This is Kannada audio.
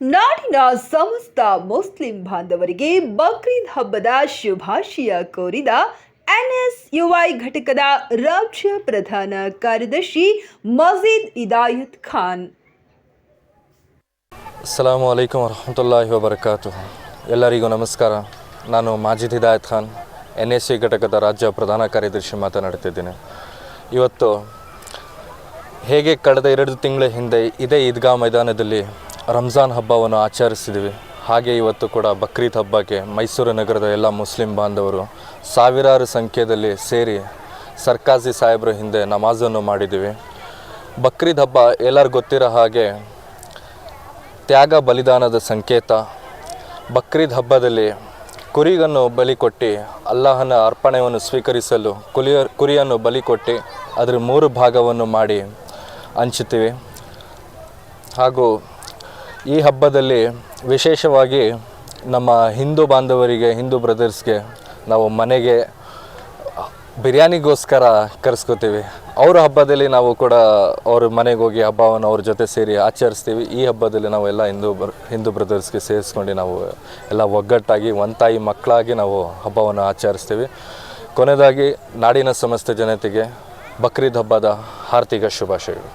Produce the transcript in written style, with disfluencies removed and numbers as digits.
ನಾಡಿನ ಸಮಸ್ತ ಮುಸ್ಲಿಂ ಬಾಂಧವರಿಗೆ ಬಕ್ರೀದ್ ಹಬ್ಬದ ಶುಭಾಶಯ ಕೋರಿದ ಎನ್ಎಸ್ಯುಐ ಘಟಕದ ರಾಜ್ಯ ಪ್ರಧಾನ ಕಾರ್ಯದರ್ಶಿ ಮಜೀದ್ ಇದಾಯತ್ ಖಾನ್. ಅಸ್ಸಲಾಮು ಅಲೈಕುಂ ವರಹಮತುಲ್ಲಾಹಿ ವಬರಕಾತು. ಎಲ್ಲರಿಗೂ ನಮಸ್ಕಾರ. ನಾನು ಮಾಜಿದ್ ಹಿದಾಯತ್ ಖಾನ್, ಎನ್ಎಸ್ಯುಐ ಘಟಕದ ರಾಜ್ಯ ಪ್ರಧಾನ ಕಾರ್ಯದರ್ಶಿ ಮಾತನಾಡ್ತಿದ್ದೀನಿ. ಇವತ್ತು ಹೇಗೆ ಕಳೆದ 2 ತಿಂಗಳ ಹಿಂದೆ ಇದೇ ಈದ್ಗಾ ಮೈದಾನದಲ್ಲಿ ರಂಜಾನ್ ಹಬ್ಬವನ್ನು ಆಚರಿಸಿದ್ವಿ, ಹಾಗೆ ಇವತ್ತು ಕೂಡ ಬಕ್ರೀದ್ ಹಬ್ಬಕ್ಕೆ ಮೈಸೂರು ನಗರದ ಎಲ್ಲ ಮುಸ್ಲಿಂ ಬಾಂಧವರು ಸಾವಿರಾರು ಸಂಖ್ಯೆಯಲ್ಲಿ ಸೇರಿ ಸರ್ಕಾಜಿ ಸಾಹೇಬ್ರ ಹಿಂದೆ ನಮಾಜನ್ನು ಮಾಡಿದ್ದೀವಿ. ಬಕ್ರೀದ್ ಹಬ್ಬ ಎಲ್ಲರಿಗೂ ಗೊತ್ತಿರೋ ಹಾಗೆ ತ್ಯಾಗ ಬಲಿದಾನದ ಸಂಕೇತ. ಬಕ್ರೀದ್ ಹಬ್ಬದಲ್ಲಿ ಕುರಿಯನ್ನು ಬಲಿ ಕೊಟ್ಟು ಅಲ್ಲಾಹನ ಅರ್ಪಣೆಯನ್ನು ಸ್ವೀಕರಿಸಲು ಕುರಿಯನ್ನು ಬಲಿ ಕೊಟ್ಟು ಅದರ 3 ಭಾಗವನ್ನು ಮಾಡಿ ಹಂಚುತ್ತೀವಿ. ಹಾಗೂ ಈ ಹಬ್ಬದಲ್ಲಿ ವಿಶೇಷವಾಗಿ ನಮ್ಮ ಹಿಂದೂ ಬಾಂಧವರಿಗೆ, ಹಿಂದೂ ಬ್ರದರ್ಸ್ಗೆ ನಾವು ಮನೆಗೆ ಬಿರಿಯಾನಿಗೋಸ್ಕರ ಕರೆಸ್ಕೋತೀವಿ. ಅವರ ಹಬ್ಬದಲ್ಲಿ ನಾವು ಕೂಡ ಅವ್ರ ಮನೆಗೆ ಹೋಗಿ ಹಬ್ಬವನ್ನು ಅವ್ರ ಜೊತೆ ಸೇರಿ ಆಚರಿಸ್ತೀವಿ. ಈ ಹಬ್ಬದಲ್ಲಿ ನಾವು ಎಲ್ಲ ಹಿಂದೂ ಬ್ರದರ್ಸ್ಗೆ ಸೇರಿಸ್ಕೊಂಡು ನಾವು ಎಲ್ಲ ಒಗ್ಗಟ್ಟಾಗಿ ಒಂತಾಯಿ ಮಕ್ಕಳಾಗಿ ನಾವು ಹಬ್ಬವನ್ನು ಆಚರಿಸ್ತೀವಿ. ಕೊನೆಯದಾಗಿ ನಾಡಿನ ಸಮಸ್ತ ಜನತೆಗೆ ಬಕ್ರೀದ್ ಹಬ್ಬದ ಹಾರ್ದಿಕ ಶುಭಾಶಯಗಳು.